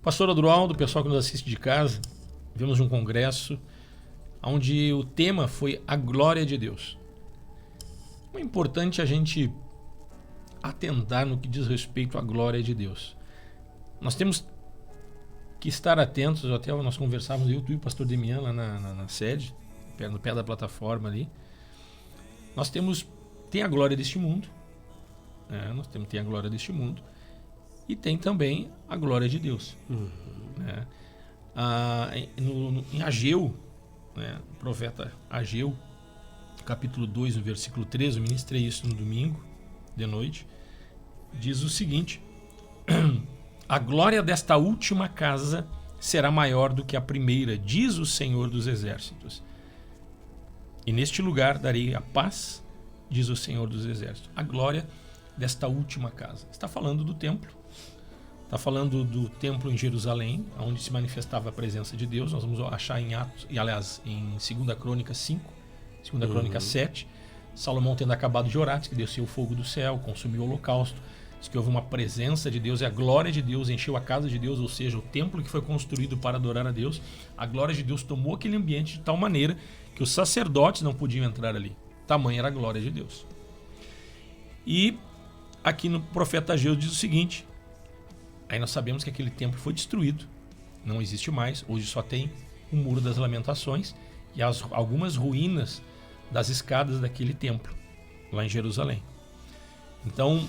Pastor Adroaldo, o pessoal que nos assiste de casa, vimos um congresso onde o tema foi a glória de Deus. É importante a gente atentar no que diz respeito à glória de Deus. Nós temos que estar atentos, até nós conversávamos, eu e o pastor Demian lá na sede, no pé da plataforma ali. Nós tem a glória deste mundo, tem a glória deste mundo, e tem também a glória de Deus. Em Ageu, o profeta Ageu, capítulo 2, no versículo 13, eu ministrei isso no domingo de noite, diz o seguinte: a glória desta última casa será maior do que a primeira, diz o Senhor dos Exércitos. E neste lugar darei a paz, diz o Senhor dos Exércitos. A glória desta última casa. Está falando do templo. Está falando do templo em Jerusalém, onde se manifestava a presença de Deus. Nós vamos achar em em 2 Crônicas 5, 2 Crônicas 7, Salomão tendo acabado de orar, diz que desceu o fogo do céu, consumiu o holocausto, diz que houve uma presença de Deus, e a glória de Deus encheu a casa de Deus, ou seja, o templo que foi construído para adorar a Deus. A glória de Deus tomou aquele ambiente de tal maneira que os sacerdotes não podiam entrar ali. Tamanha era a glória de Deus. E aqui no profeta Ageu diz o seguinte: aí nós sabemos que aquele templo foi destruído, não existe mais, hoje só tem o Muro das Lamentações e algumas ruínas das escadas daquele templo, lá em Jerusalém. Então,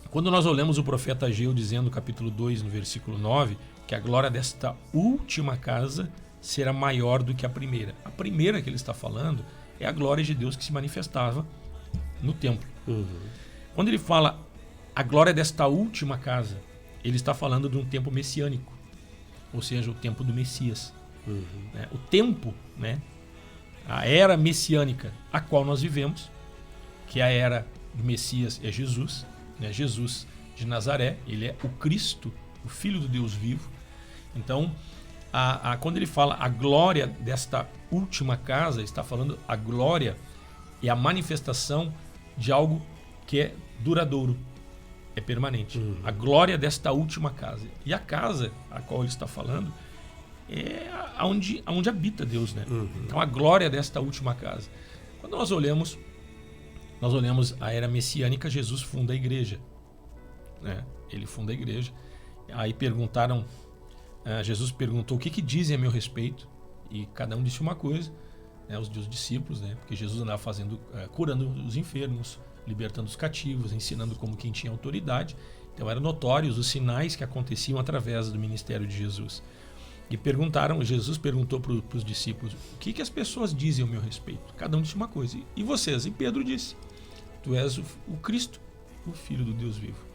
quando nós olhamos o profeta Ageu dizendo no capítulo 2, no versículo 9, que a glória desta última casa será maior do que a primeira. A primeira que ele está falando é a glória de Deus que se manifestava no templo. Quando ele fala a glória desta última casa, ele está falando de um tempo messiânico, ou seja, o tempo do Messias. O tempo, a era messiânica a qual nós vivemos, que é a era do Messias, é Jesus, Jesus de Nazaré, ele é o Cristo, o Filho do Deus vivo. Então, quando ele fala a glória desta última casa, está falando a glória e a manifestação de algo que é duradouro, é permanente. A glória desta última casa. E a casa a qual ele está falando é onde habita Deus, Então a glória desta última casa. Quando nós olhamos a era messiânica, Jesus funda a igreja, Ele funda a igreja. Aí Jesus perguntou: o que dizem a meu respeito? E cada um disse uma coisa, os discípulos, porque Jesus andava curando os enfermos, libertando os cativos, ensinando como quem tinha autoridade. Então eram notórios os sinais que aconteciam através do ministério de Jesus. E Jesus perguntou para os discípulos: o que as pessoas dizem ao meu respeito? Cada um disse uma coisa. E vocês? E Pedro disse: tu és o Cristo, o Filho do Deus vivo.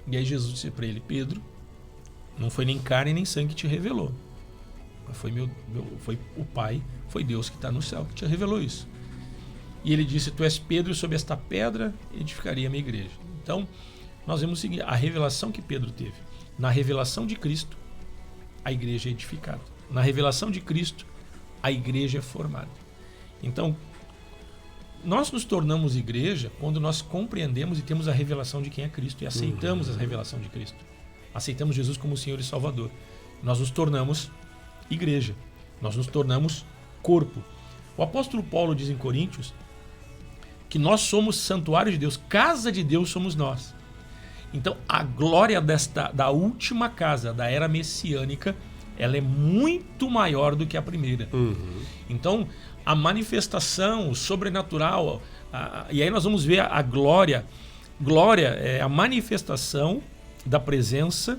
E aí Jesus disse para ele: Pedro, não foi nem carne nem sangue que te revelou, mas foi o Pai, foi Deus que está no céu que te revelou isso. E ele disse: tu és Pedro, e sobre esta pedra edificaria a minha igreja. Então, nós vemos seguir a revelação que Pedro teve. Na revelação de Cristo, a igreja é edificada. Na revelação de Cristo, a igreja é formada. Então, nós nos tornamos igreja quando nós compreendemos e temos a revelação de quem é Cristo e aceitamos a revelação de Cristo. Aceitamos Jesus como Senhor e Salvador. Nós nos tornamos igreja. Nós nos tornamos corpo. O apóstolo Paulo diz em Coríntios que nós somos santuário de Deus, casa de Deus somos nós. Então, a glória da última casa, da era messiânica, ela é muito maior do que a primeira. Então, a manifestação sobrenatural, e aí nós vamos ver a glória. Glória é a manifestação da presença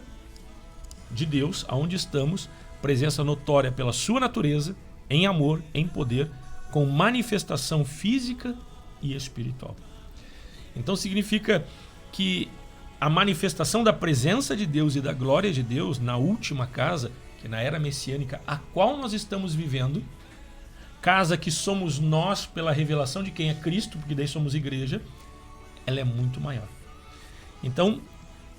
de Deus, aonde estamos, presença notória pela sua natureza, em amor, em poder, com manifestação física e espiritual. Então significa que a manifestação da presença de Deus e da glória de Deus na última casa, que é na era messiânica, a qual nós estamos vivendo, casa que somos nós pela revelação de quem é Cristo, porque daí somos igreja, ela é muito maior. Então,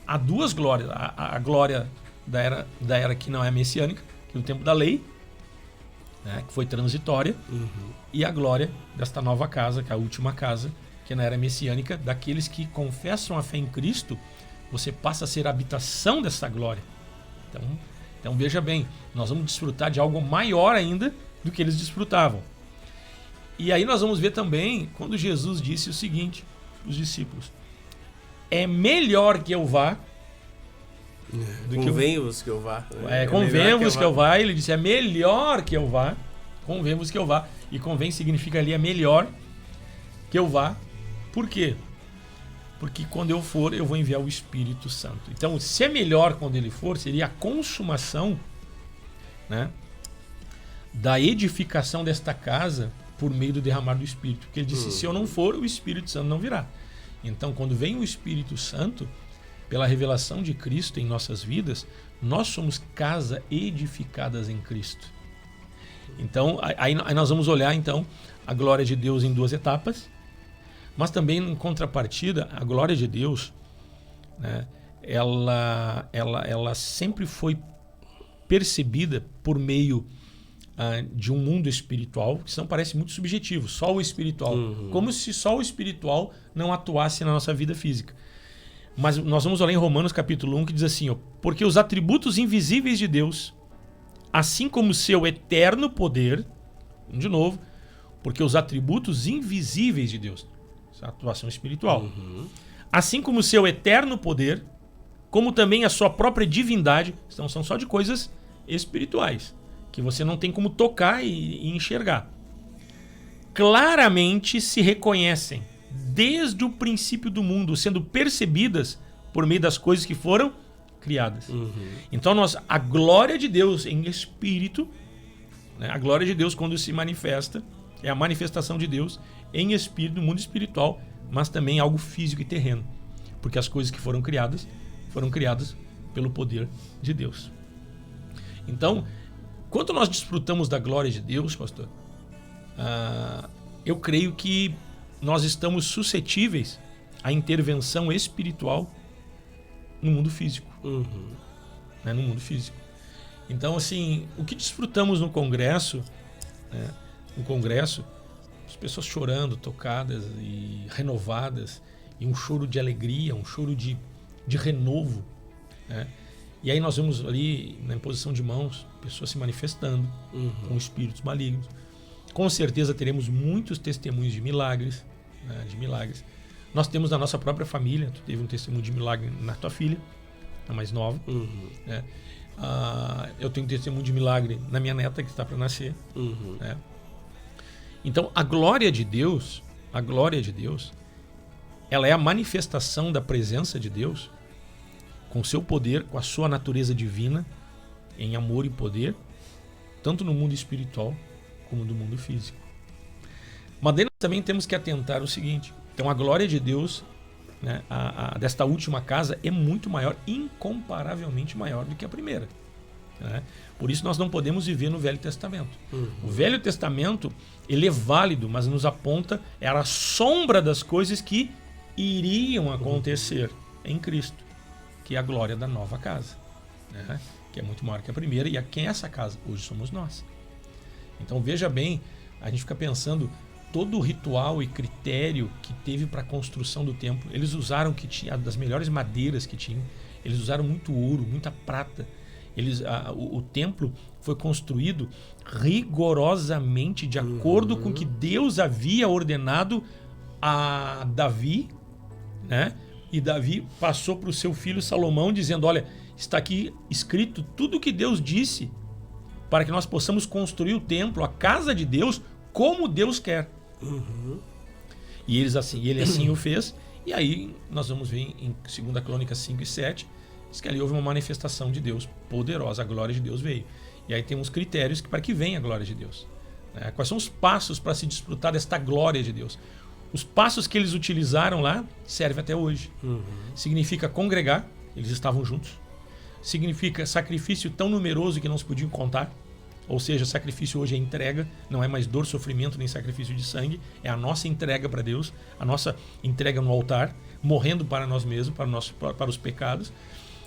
há duas glórias. A glória da era que não é messiânica, que é o tempo da lei, que foi transitória, e a glória desta nova casa, que é a última casa, que é na era messiânica, daqueles que confessam a fé em Cristo, você passa a ser a habitação dessa glória. Então veja bem, nós vamos desfrutar de algo maior ainda do que eles desfrutavam. E aí nós vamos ver também quando Jesus disse o seguinte para os discípulos: é melhor que eu vá. Convenha-vos que eu vá. Convenha-vos que eu vá. Ele disse: é melhor que eu vá. Convenha-vos que eu vá. E convém significa ali é melhor que eu vá. Por quê? Porque quando eu for, eu vou enviar o Espírito Santo. Então, se é melhor quando ele for, seria a consumação, né, da edificação desta casa por meio do derramar do Espírito. Porque ele disse: se eu não for, o Espírito Santo não virá. Então, quando vem o Espírito Santo, pela revelação de Cristo em nossas vidas, nós somos casa edificadas em Cristo. Então, aí nós vamos olhar então a glória de Deus em duas etapas, mas também em contrapartida, a glória de Deus, né, ela sempre foi percebida por meio de um mundo espiritual, que senão parece muito subjetivo, só o espiritual, como se só o espiritual não atuasse na nossa vida física. Mas nós vamos olhar em Romanos capítulo 1, que diz assim: porque os atributos invisíveis de Deus, assim como o seu eterno poder, de novo, porque os atributos invisíveis de Deus, essa atuação espiritual, assim como o seu eterno poder, como também a sua própria divindade, então são só de coisas espirituais, que você não tem como tocar e enxergar, claramente se reconhecem desde o princípio do mundo, sendo percebidas por meio das coisas que foram criadas. Então a glória de Deus em espírito, né, a glória de Deus quando se manifesta, é a manifestação de Deus em espírito, no mundo espiritual, mas também algo físico e terreno, porque as coisas que foram criadas pelo poder de Deus. Então, quando nós desfrutamos da glória de Deus, pastor, eu creio que nós estamos suscetíveis à intervenção espiritual no mundo físico. Né, no mundo físico. Então, assim, o que desfrutamos no Congresso, né, as pessoas chorando, tocadas e renovadas, e um choro de alegria, um choro de renovo, né? E aí nós vemos ali, na imposição de mãos, pessoas se manifestando com espíritos malignos. Com certeza teremos muitos testemunhos de milagres, né, Nós temos na nossa própria família, tu teve um testemunho de milagre na tua filha, a mais nova, né? Eu tenho um testemunho de milagre na minha neta que está para nascer, né? Então a glória de Deus, ela é a manifestação da presença de Deus com seu poder, com a sua natureza divina, em amor e poder, tanto no mundo espiritual como no mundo físico. Mas nós também temos que atentar o seguinte: então a glória de Deus, né, desta última casa é muito maior, incomparavelmente maior do que a primeira, né? Por isso nós não podemos viver no Velho Testamento. O Velho Testamento, ele é válido, mas nos aponta, era a sombra das coisas que iriam acontecer em Cristo, que é a glória da nova casa, né, que é muito maior que a primeira. E quem é essa casa? Hoje somos nós. Então veja bem, a gente fica pensando todo o ritual e critério que teve para a construção do templo. Eles usaram que tinha das melhores madeiras que tinham, eles usaram muito ouro, muita prata. O templo foi construído rigorosamente de acordo com o que Deus havia ordenado a Davi, né? E Davi passou para o seu filho Salomão dizendo: olha, está aqui escrito tudo o que Deus disse para que nós possamos construir o templo, a casa de Deus, como Deus quer. E ele assim o fez. E aí nós vamos ver em 2 Crônicas 5 e 7, diz que ali houve uma manifestação de Deus poderosa, a glória de Deus veio. E aí tem uns critérios para que venha a glória de Deus, né? Quais são os passos para se desfrutar desta glória de Deus? Os passos que eles utilizaram lá servem até hoje. Significa congregar, eles estavam juntos. Significa sacrifício tão numeroso que não se podiam contar. Ou seja, sacrifício hoje é entrega, não é mais dor, sofrimento, nem sacrifício de sangue. É a nossa entrega para Deus, a nossa entrega no altar, morrendo para nós mesmos, para os pecados.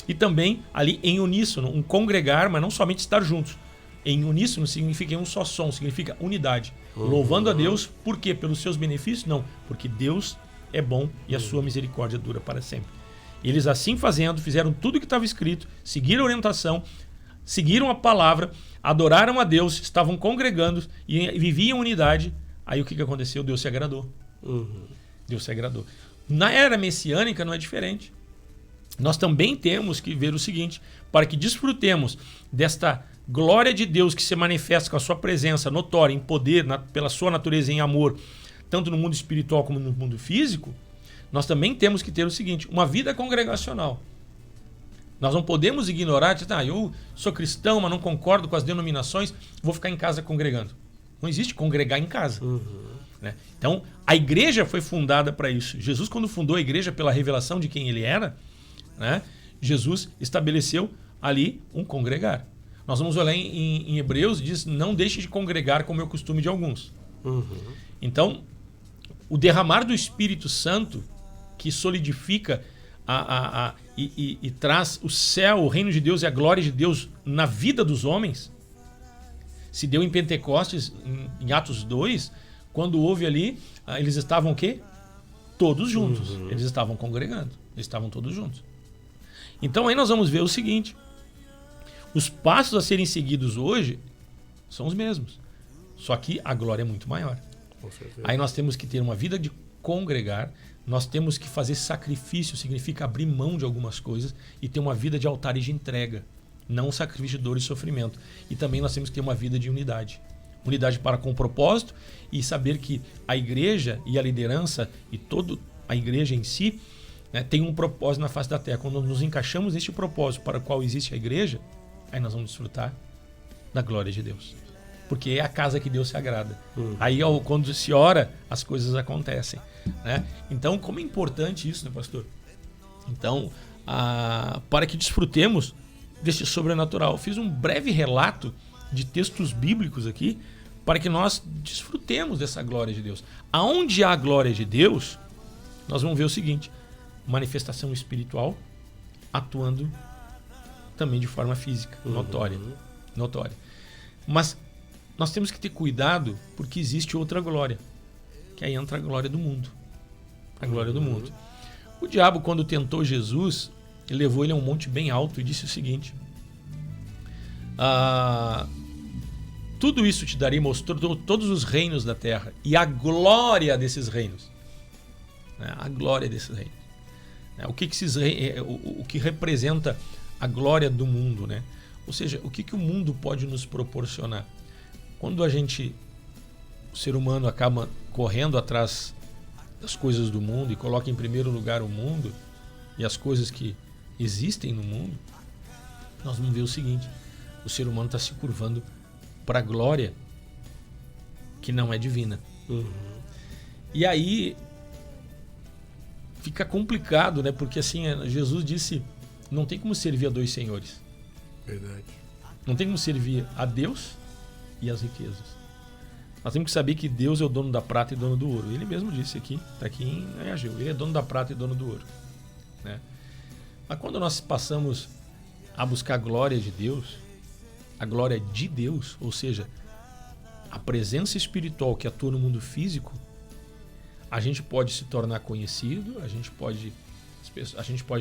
E também ali em uníssono, um congregar, mas não somente estar juntos. Em uníssono significa em um só som, significa unidade. Louvando a Deus, por quê? Pelos seus benefícios? Não, porque Deus é bom e a sua misericórdia dura para sempre. Eles assim fazendo, fizeram tudo o que estava escrito, seguiram a orientação, seguiram a palavra, adoraram a Deus, estavam congregando e viviam em unidade. Aí o que aconteceu? Deus se agradou. Deus se agradou. Na era messiânica não é diferente. Nós também temos que ver o seguinte: para que desfrutemos desta glória de Deus que se manifesta com a sua presença notória, em poder, pela sua natureza, em amor, tanto no mundo espiritual como no mundo físico, nós também temos que ter o seguinte: uma vida congregacional. Nós não podemos ignorar, eu sou cristão, mas não concordo com as denominações, vou ficar em casa congregando. Não existe congregar em casa. Né? Então, a igreja foi fundada para isso. Jesus, quando fundou a igreja pela revelação de quem ele era, né, Jesus estabeleceu ali um congregar. Nós vamos olhar em Hebreus, diz: não deixe de congregar como é o costume de alguns. Então, o derramar do Espírito Santo, que solidifica e traz o céu, o reino de Deus e a glória de Deus na vida dos homens, se deu em Pentecostes, em Atos 2, quando houve ali, eles estavam o quê? Todos juntos. Eles estavam congregando, eles estavam todos juntos. Então aí nós vamos ver o seguinte: os passos a serem seguidos hoje são os mesmos, só que a glória é muito maior. Aí nós temos que ter uma vida de congregar, nós temos que fazer sacrifício, significa abrir mão de algumas coisas e ter uma vida de altar e de entrega, não um sacrifício de dor e sofrimento. E também nós temos que ter uma vida de unidade. Unidade para com o propósito e saber que a igreja e a liderança e toda a igreja em si, né, tem um propósito na face da terra. Quando nos encaixamos neste propósito para o qual existe a igreja, aí nós vamos desfrutar da glória de Deus. Porque é a casa que Deus se agrada. Aí quando se ora, as coisas acontecem. Né? Então, como é importante isso, né, pastor? Então, para que desfrutemos deste sobrenatural. Fiz um breve relato de textos bíblicos aqui para que nós desfrutemos dessa glória de Deus. Aonde há a glória de Deus, nós vamos ver o seguinte: manifestação espiritual atuando também de forma física, notória. Mas nós temos que ter cuidado, porque existe outra glória, que aí entra a glória do mundo. A glória do mundo. O diabo, quando tentou Jesus, ele levou ele a um monte bem alto e disse o seguinte: tudo isso te darei, mostrou todos os reinos da terra e a glória desses reinos. Né? A glória desses reinos. Né? O que representa a glória do mundo, né? Ou seja, o que o mundo pode nos proporcionar? Quando o ser humano acaba correndo atrás das coisas do mundo e coloca em primeiro lugar o mundo e as coisas que existem no mundo, nós vamos ver o seguinte: o ser humano está se curvando para a glória que não é divina. E aí fica complicado, né? Porque assim, Jesus disse: não tem como servir a dois senhores. Verdade. Não tem como servir a Deus e as riquezas. Nós temos que saber que Deus é o dono da prata e dono do ouro. Ele mesmo disse aqui, está aqui em Ageu, ele é dono da prata e dono do ouro. Né? Mas quando nós passamos a buscar a glória de Deus, a glória de Deus, ou seja, a presença espiritual que atua no mundo físico, a gente pode se tornar conhecido, a gente pode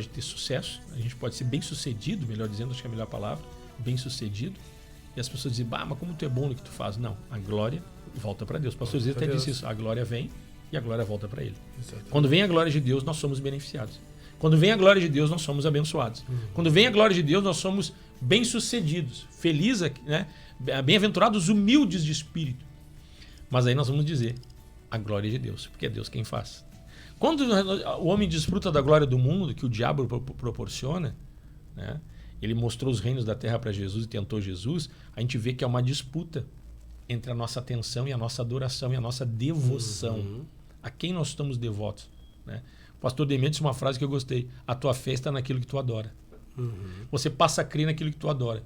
ter sucesso, a gente pode ser bem sucedido, melhor dizendo, acho que é a melhor palavra, bem sucedido. E as pessoas dizem: mas como tu é bom no que tu faz? Não, a glória volta para Deus. O pastor Zé até disse isso: a glória vem e a glória volta para ele. Exatamente. Quando vem a glória de Deus, nós somos beneficiados. Quando vem a glória de Deus, nós somos abençoados. Quando vem a glória de Deus, nós somos bem-sucedidos, felizes, né? Bem-aventurados, humildes de espírito. Mas aí nós vamos dizer: a glória de Deus, porque é Deus quem faz. Quando o homem desfruta da glória do mundo, que o diabo proporciona, né? Ele mostrou os reinos da terra para Jesus e tentou Jesus, a gente vê que é uma disputa entre a nossa atenção e a nossa adoração e a nossa devoção. A quem nós estamos devotos, né? O pastor Demian disse uma frase que eu gostei: a tua fé está naquilo que tu adora. Você passa a crer naquilo que tu adora.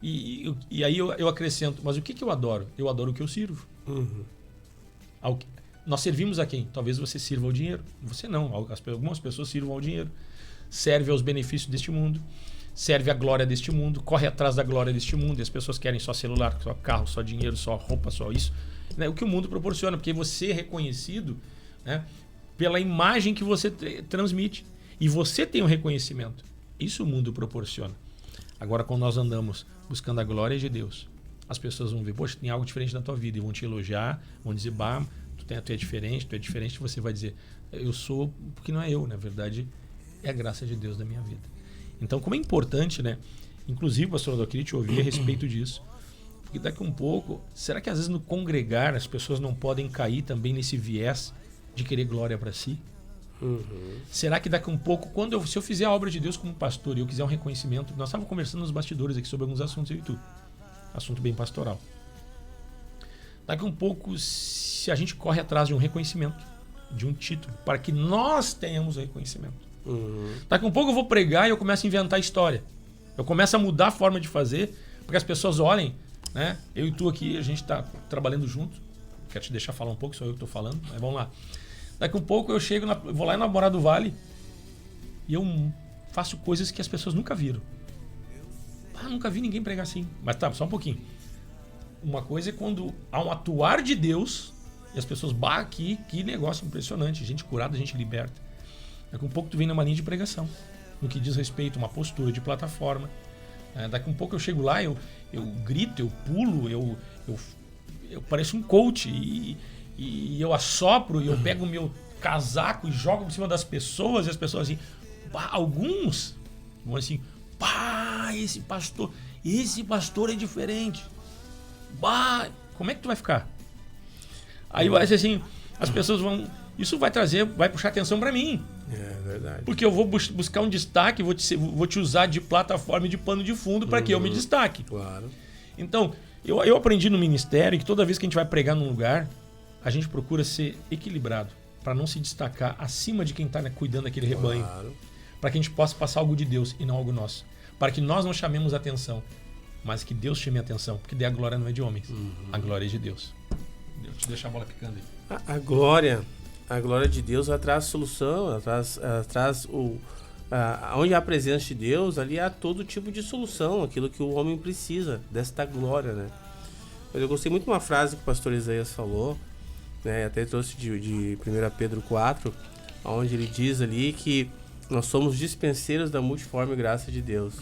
E aí eu acrescento: mas o que eu adoro? Eu adoro o que eu sirvo. Nós servimos a quem? Talvez você sirva ao dinheiro. Você não. Algumas pessoas sirvam ao dinheiro. Serve aos benefícios deste mundo. Serve à glória deste mundo. Corre atrás da glória deste mundo. E as pessoas querem só celular, só carro, só dinheiro, só roupa, só isso. Né? O que o mundo proporciona. Porque você é reconhecido, né, pela imagem que você transmite. E você tem um reconhecimento. Isso o mundo proporciona. Agora, quando nós andamos buscando a glória de Deus, as pessoas vão ver, poxa, tem algo diferente na tua vida, e vão te elogiar, vão dizer, bah, tu é diferente, você vai dizer, eu sou, porque não é eu, na verdade, é a graça de Deus na minha vida. Então, como é importante, né? Inclusive, pastor, eu queria te ouvir a respeito disso, porque daqui a um pouco, será que às vezes no congregar as pessoas não podem cair também nesse viés de querer glória para si? Será que daqui a um pouco, se eu fizer a obra de Deus como pastor e eu quiser um reconhecimento, nós estávamos conversando nos bastidores aqui sobre alguns assuntos, eu e tu, assunto bem pastoral. Daqui a um pouco, se a gente corre atrás de um reconhecimento, de um título, para que nós tenhamos o reconhecimento. Daqui a um pouco eu vou pregar e eu começo a inventar história. Eu começo a mudar a forma de fazer, porque as pessoas olhem, né? Eu e tu aqui, a gente está trabalhando junto. Quero te deixar falar um pouco, só eu que estou falando, mas vamos lá. Daqui a um pouco eu vou lá na Morada do Vale e eu faço coisas que as pessoas nunca viram. Nunca vi ninguém pregar assim. Mas tá, só um pouquinho. Uma coisa é quando há um atuar de Deus e as pessoas, que negócio impressionante. Gente curada, gente liberta. Daqui a um pouco tu vem numa linha de pregação, no que diz respeito a uma postura de plataforma. Daqui a um pouco eu chego lá, eu grito, eu pulo, eu pareço um coach e eu assopro, e eu pego o meu casaco e jogo por cima das pessoas, e as pessoas assim, alguns vão assim, esse pastor é diferente. Como é que tu vai ficar? Aí vai ser assim, as pessoas vão, isso vai puxar atenção para mim. É verdade. Porque eu vou buscar um destaque, vou te usar de plataforma e de pano de fundo para que eu me destaque. Claro. Então, eu aprendi no ministério que toda vez que a gente vai pregar num lugar, a gente procura ser equilibrado, para não se destacar acima de quem está cuidando daquele rebanho. Claro. Para que a gente possa passar algo de Deus e não algo nosso. Para que nós não chamemos atenção, mas que Deus chame a atenção, porque daí a glória não é de homens, a glória é de Deus. Deixa eu deixar a bola picando aí. A glória de Deus ela traz solução, ela traz onde há a presença de Deus, ali há todo tipo de solução, aquilo que o homem precisa, desta glória, né? Eu gostei muito de uma frase que o pastor Isaías falou, né? Até trouxe de 1 Pedro 4, onde ele diz ali que nós somos dispenseiros da multiforme graça de Deus.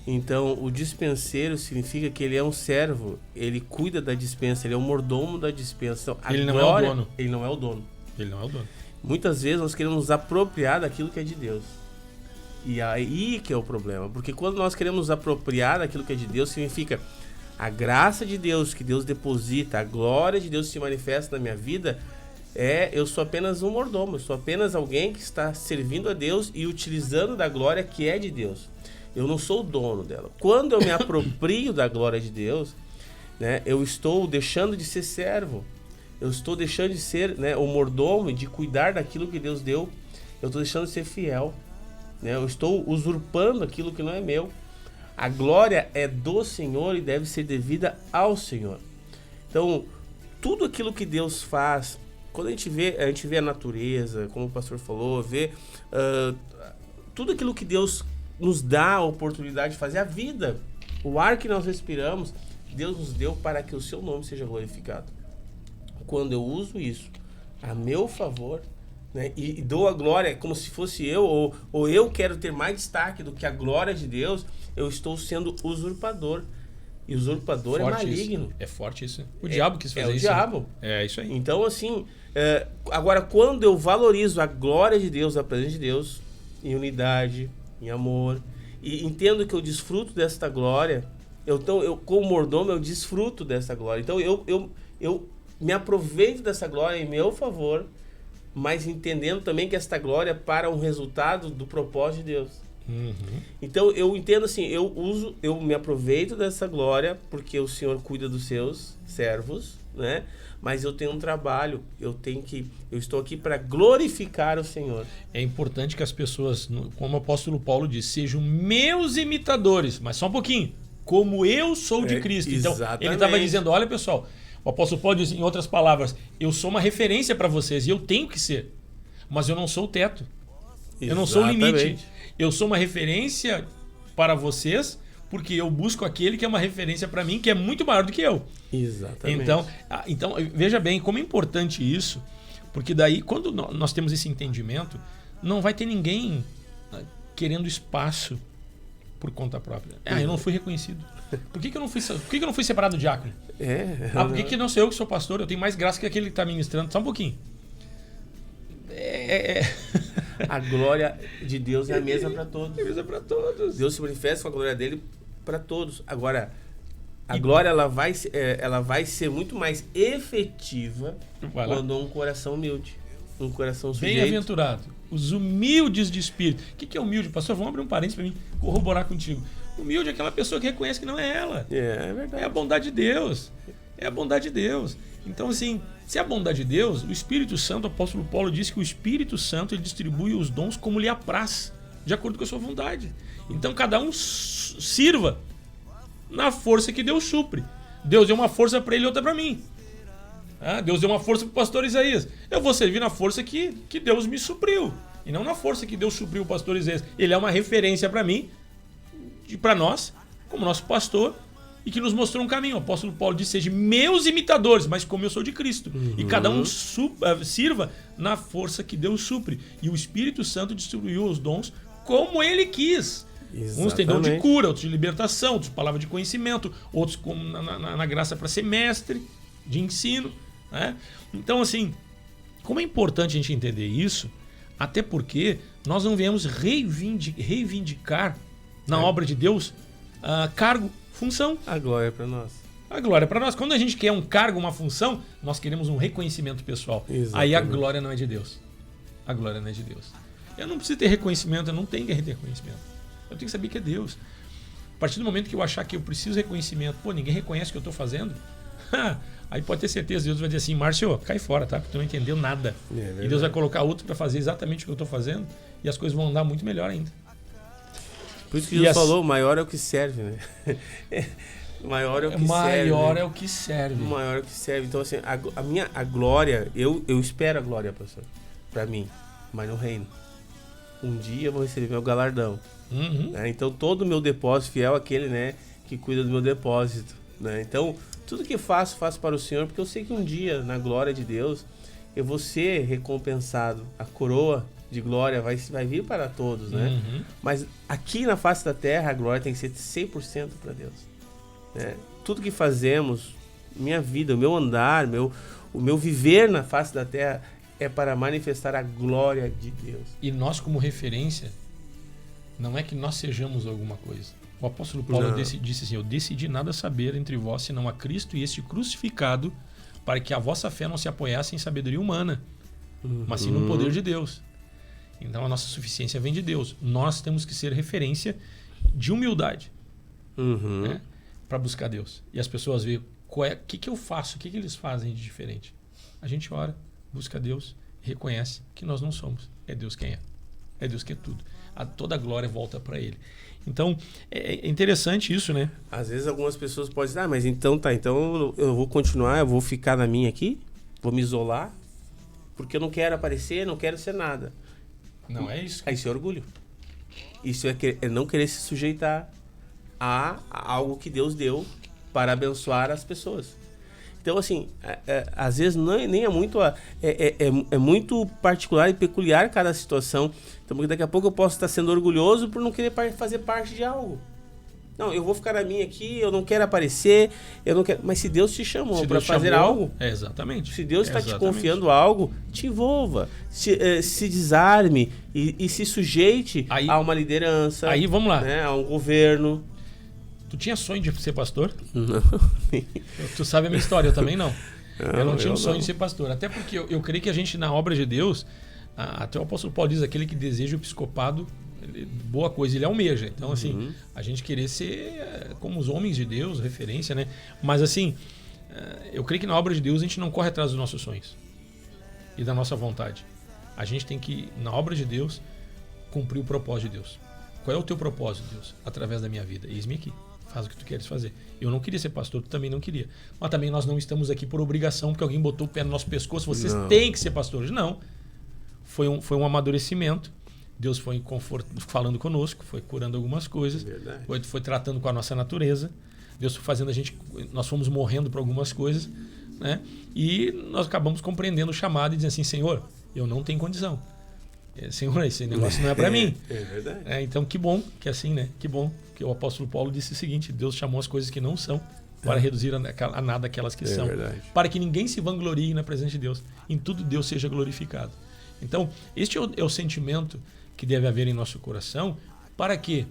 Então, o dispenseiro significa que ele é um servo, ele cuida da dispensa, ele é o mordomo da dispensa. Então, ele não é o dono. Ele não é o dono. Ele não é o dono. Muitas vezes nós queremos nos apropriar daquilo que é de Deus. E aí que é o problema. Porque quando nós queremos nos apropriar daquilo que é de Deus, significa a graça de Deus que Deus deposita, a glória de Deus se manifesta na minha vida, eu sou apenas um mordomo, eu sou apenas alguém que está servindo a Deus e utilizando da glória que é de Deus. Eu não sou o dono dela. Quando eu me aproprio da glória de Deus, né, eu estou deixando de ser servo. Eu estou deixando de ser, né, o mordomo, de cuidar daquilo que Deus deu. Eu estou deixando de ser fiel. Né? Eu estou usurpando aquilo que não é meu. A glória é do Senhor e deve ser devida ao Senhor. Então, tudo aquilo que Deus faz, quando a gente vê a natureza, como o pastor falou, tudo aquilo que Deus nos dá a oportunidade de fazer, a vida, o ar que nós respiramos, Deus nos deu para que o seu nome seja glorificado. Quando eu uso isso a meu favor, né, e dou a glória como se fosse eu, ou eu quero ter mais destaque do que a glória de Deus, eu estou sendo usurpador. E usurpador forte é maligno. Isso. É forte isso. O diabo quis fazer isso. É o diabo. Né? É isso aí. Então, assim, agora, quando eu valorizo a glória de Deus, a presença de Deus, em unidade, em amor, e entendo que eu desfruto desta glória, eu como mordomo, eu desfruto dessa glória. Então, eu me aproveito dessa glória em meu favor, mas entendendo também que esta glória é para um resultado do propósito de Deus. Então eu entendo assim, eu me aproveito dessa glória porque o Senhor cuida dos seus servos, né? Mas eu tenho um trabalho, eu estou aqui para glorificar o Senhor. É importante que as pessoas, como o apóstolo Paulo diz, sejam meus imitadores, mas só um pouquinho, como eu sou de Cristo. Então ele estava dizendo, olha pessoal, o apóstolo Paulo diz em outras palavras, eu sou uma referência para vocês e eu tenho que ser, mas eu não sou o teto, eu não sou o limite. Eu sou uma referência para vocês, porque eu busco aquele que é uma referência para mim, que é muito maior do que eu. Exatamente. Então, veja bem como é importante isso, porque daí, quando nós temos esse entendimento, não vai ter ninguém querendo espaço por conta própria. Eu não fui reconhecido. Por que eu não fui separado do diácono? Por que não sou eu que sou pastor? Eu tenho mais graça que aquele que está ministrando. Só um pouquinho. A glória de Deus é a mesma para todos. É a mesma para todos. Deus se manifesta com a glória dele para todos. Agora, a glória ela vai ser muito mais efetiva quando um coração humilde, um coração sujeito. Bem-aventurado, os humildes de espírito. O que é humilde, pastor? Vamos abrir um parênteses para mim corroborar contigo. Humilde é aquela pessoa que reconhece que não é ela. É verdade. É a bondade de Deus. É a bondade de Deus. Então, assim, se é a bondade de Deus, o Espírito Santo, o apóstolo Paulo disse que o Espírito Santo ele distribui os dons como lhe apraz, de acordo com a sua vontade. Então, cada um sirva na força que Deus supre. Deus deu uma força para ele e outra para mim. Deus deu uma força para o pastor Isaías. Eu vou servir na força que Deus me supriu. E não na força que Deus supriu o pastor Isaías. Ele é uma referência para mim, e para nós, como nosso pastor, e que nos mostrou um caminho. O apóstolo Paulo disse: sejam meus imitadores, mas como eu sou de Cristo. E cada um sirva na força que Deus supre. E o Espírito Santo distribuiu os dons como ele quis. Exatamente. Uns têm dom de cura, outros de libertação, outros de palavra de conhecimento, outros na graça para ser mestre de ensino. Né? Então, assim, como é importante a gente entender isso, até porque nós não viemos reivindicar na obra de Deus cargo, função. A glória é para nós. A glória é para nós. Quando a gente quer um cargo, uma função, nós queremos um reconhecimento pessoal. Exatamente. Aí a glória não é de Deus. A glória não é de Deus. Eu não preciso ter reconhecimento, eu não tenho que ter reconhecimento. Eu tenho que saber que é Deus. A partir do momento que eu achar que eu preciso de reconhecimento, ninguém reconhece o que eu estou fazendo, aí pode ter certeza, Deus vai dizer assim: Márcio, cai fora, tá? Porque tu não entendeu nada. E Deus vai colocar outro para fazer exatamente o que eu estou fazendo e as coisas vão andar muito melhor ainda. Por isso que Jesus falou: maior é o que serve, né? Maior é o que serve. Maior é o que serve. Maior é o que serve. Então, assim, a glória, eu espero a glória, pastor, para mim, mas no reino. Um dia eu vou receber meu galardão. Né? Então, todo o meu depósito, fiel àquele, né, que cuida do meu depósito. Né? Então, tudo que faço para o Senhor, porque eu sei que um dia, na glória de Deus, eu vou ser recompensado. A coroa de glória vai vir para todos, né? Mas aqui na face da terra, a glória tem que ser 100% para Deus. Né? Tudo que fazemos, minha vida, o meu andar, o meu viver na face da terra é para manifestar a glória de Deus. E nós, como referência, não é que nós sejamos alguma coisa. O apóstolo Paulo disse assim: eu decidi nada saber entre vós, senão a Cristo e este crucificado, para que a vossa fé não se apoiasse em sabedoria humana, mas sim no poder de Deus. Então a nossa suficiência vem de Deus. Nós temos que ser referência de humildade, né, para buscar Deus. E as pessoas veem o que eu faço, o que eles fazem de diferente. A gente ora, busca Deus, reconhece que nós não somos. É Deus quem é. É Deus que é tudo. Toda a glória volta para Ele. Então, é interessante isso, né? Às vezes algumas pessoas podem dizer: mas então eu vou continuar, eu vou ficar na minha aqui, vou me isolar, porque eu não quero aparecer, não quero ser nada. Não é isso. Isso é orgulho. Isso é não querer se sujeitar a algo que Deus deu para abençoar as pessoas. Então, assim, às vezes nem é muito... É muito particular e peculiar cada situação. Então, porque daqui a pouco eu posso estar sendo orgulhoso por não querer fazer parte de algo. Não, eu vou ficar na minha aqui, eu não quero aparecer, eu não quero... Mas se Deus te chamou para fazer algo... Exatamente. Se Deus está te confiando algo, te envolva, se desarme e se sujeite a uma liderança. Aí, vamos lá. Né, a um governo. Tu tinha sonho de ser pastor? Não. Tu sabe a minha história, eu também não. Eu não tinha um sonho de ser pastor. Até porque eu creio que a gente, na obra de Deus, até o apóstolo Paulo diz: aquele que deseja o episcopado, boa coisa ele almeja. Então, assim, a gente querer ser como os homens de Deus, referência, né? Mas, assim, eu creio que na obra de Deus a gente não corre atrás dos nossos sonhos e da nossa vontade. A gente tem que, na obra de Deus, cumprir o propósito de Deus. Qual é o teu propósito, Deus? Através da minha vida. Eis-me aqui. Faz o que tu queres fazer. Eu não queria ser pastor, tu também não queria. Mas também nós não estamos aqui por obrigação, porque alguém botou o pé no nosso pescoço. Vocês têm que ser pastores. Não. Foi um amadurecimento. Deus foi falando conosco, foi curando algumas coisas, foi tratando com a nossa natureza. Deus foi fazendo nós fomos morrendo para algumas coisas, né? E nós acabamos compreendendo o chamado e dizendo assim: Senhor, eu não tenho condição. Senhor, esse negócio não é para mim. É verdade. Então, que bom que é assim, né? Que bom que o apóstolo Paulo disse o seguinte: Deus chamou as coisas que não são para reduzir a nada aquelas que são. Verdade. Para que ninguém se vanglorie na presença de Deus. Em tudo Deus seja glorificado. Então, este é o sentimento que deve haver em nosso coração. Para quê?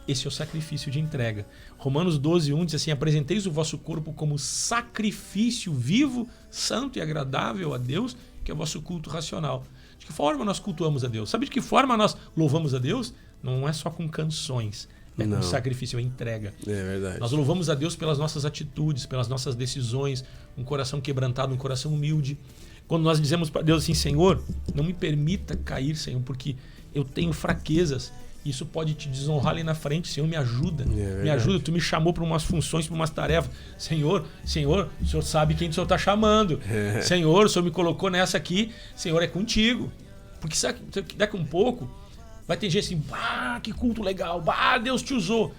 Esse é o sacrifício de entrega. Romanos 12:1 diz assim: apresenteis o vosso corpo como sacrifício vivo, santo e agradável a Deus, que é o vosso culto racional. De que forma nós cultuamos a Deus? Sabe de que forma nós louvamos a Deus? Não é só com canções, é com sacrifício, é entrega. É verdade. Nós louvamos a Deus pelas nossas atitudes, pelas nossas decisões, um coração quebrantado, um coração humilde. Quando nós dizemos para Deus assim: Senhor, não me permita cair, Senhor, porque eu tenho fraquezas. Isso pode te desonrar ali na frente. Senhor, me ajuda. Me ajuda. Tu me chamou para umas funções, para umas tarefas. Senhor, o Senhor sabe quem o Senhor está chamando. Senhor, o Senhor me colocou nessa aqui. Senhor, é contigo. Porque sabe que daqui a um pouco vai ter gente assim: que culto legal. Deus te usou.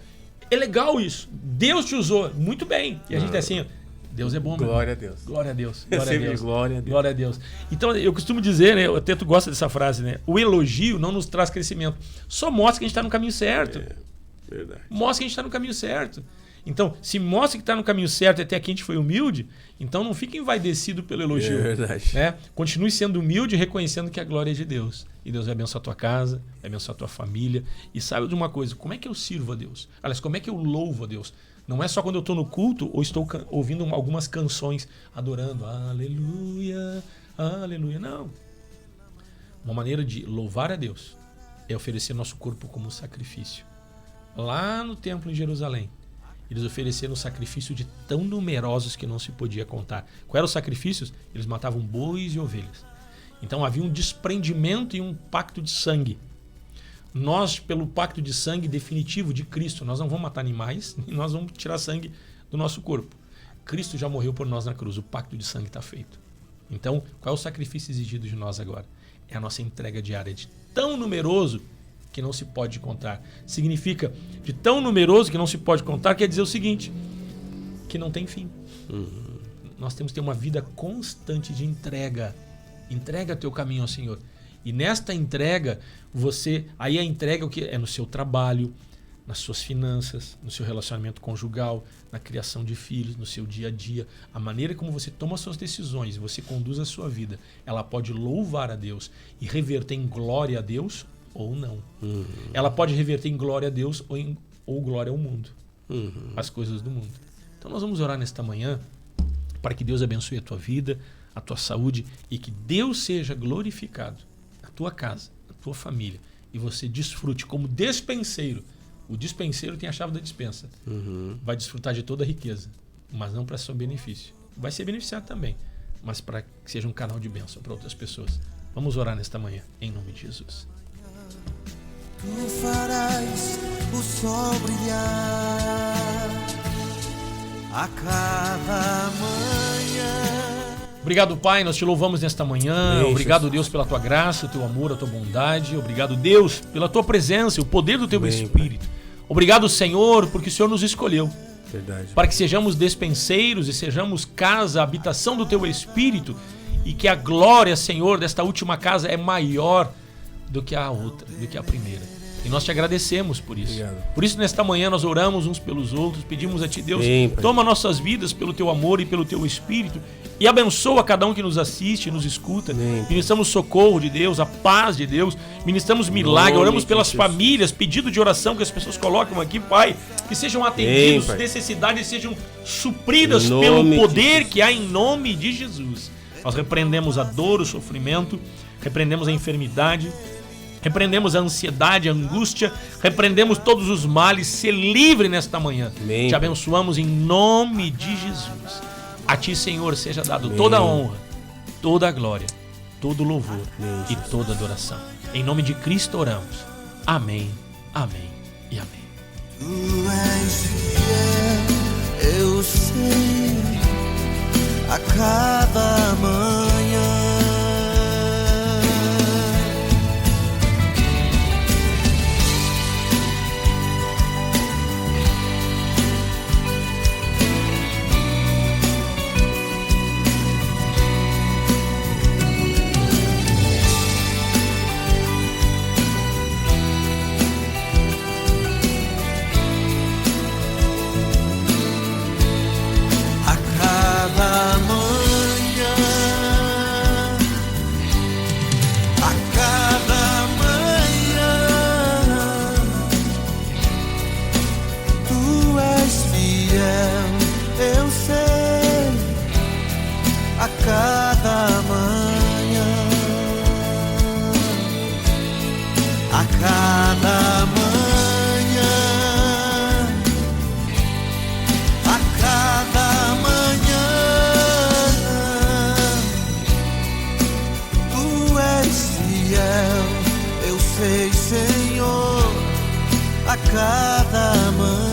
É legal isso. Deus te usou. Muito bem. E a gente é assim: Deus é bom. Glória a Deus. Glória a Deus. Glória a Deus. Glória a Deus. Glória a Deus. Então, eu costumo dizer, né? Eu até tu gosta dessa frase, né? O elogio não nos traz crescimento. Só mostra que a gente está no caminho certo. Verdade. Mostra que a gente está no caminho certo. Então, se mostra que está no caminho certo e até aqui a gente foi humilde, então não fique envaidecido pelo elogio. É verdade. Né? Continue sendo humilde e reconhecendo que a glória é de Deus. E Deus vai abençoar a tua casa, vai abençoar a tua família. E saiba de uma coisa: como é que eu sirvo a Deus? Aliás, como é que eu louvo a Deus? Não é só quando eu estou no culto ou estou ouvindo algumas canções adorando. Aleluia, aleluia. Não. Uma maneira de louvar a Deus é oferecer nosso corpo como sacrifício. Lá no templo em Jerusalém, eles ofereceram sacrifício de tão numerosos que não se podia contar. Quais eram os sacrifícios? Eles matavam bois e ovelhas. Então havia um desprendimento e um pacto de sangue. Nós, pelo pacto de sangue definitivo de Cristo, nós não vamos matar animais e nós vamos tirar sangue do nosso corpo. Cristo já morreu por nós na cruz, o pacto de sangue está feito. Então, qual é o sacrifício exigido de nós agora? É a nossa entrega diária de tão numeroso que não se pode contar. Significa, de tão numeroso que não se pode contar, quer dizer o seguinte: que não tem fim. Nós temos que ter uma vida constante de entrega. Entrega teu caminho ao Senhor. E nesta entrega, aí a entrega o que é no seu trabalho, nas suas finanças, no seu relacionamento conjugal, na criação de filhos, no seu dia a dia. A maneira como você toma as suas decisões, você conduz a sua vida, ela pode louvar a Deus e reverter em glória a Deus ou não. Ela pode reverter em glória a Deus ou glória ao mundo. As coisas do mundo. Então nós vamos orar nesta manhã para que Deus abençoe a tua vida, a tua saúde e que Deus seja glorificado na tua casa, na tua família, e você desfrute como despenseiro. O despenseiro tem a chave da despensa. Vai desfrutar de toda a riqueza, mas não para seu benefício. Vai ser beneficiado também, mas para que seja um canal de bênção para outras pessoas. Vamos orar nesta manhã, em nome de Jesus. Tu farás o sol brilhar a cada manhã. Obrigado, Pai, nós te louvamos nesta manhã. Obrigado, Deus, pela tua graça, o teu amor, a tua bondade. Obrigado, Deus, pela tua presença, o poder do teu Espírito. Obrigado, Senhor, porque o Senhor nos escolheu. Verdade. Para que sejamos despenseiros e sejamos casa, habitação do teu Espírito, e que a glória, Senhor, desta última casa é maior do que a outra, do que a primeira. E nós te agradecemos por isso. Obrigado. Por isso, nesta manhã, nós oramos uns pelos outros, pedimos a ti, Deus, Pai. toma nossas vidas pelo teu amor e pelo teu Espírito, e abençoa cada um que nos assiste, nos escuta. Ministramos socorro de Deus, a paz de Deus, ministramos milagre, oramos pelas famílias, pedido de oração que as pessoas colocam aqui, Pai, que sejam atendidos, necessidades sejam supridas pelo poder que há em nome de Jesus. Nós repreendemos a dor, o sofrimento, repreendemos a enfermidade, repreendemos a ansiedade, a angústia, repreendemos todos os males. Ser livre nesta manhã. Te abençoamos em nome de Jesus. A ti, Senhor, seja dado toda a honra, toda a glória, todo o louvor e toda a adoração. Em nome de Cristo oramos. Amém, amém e amém. Tu és fiel, eu sei, a cada manhã. a cada manhã.